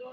2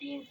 3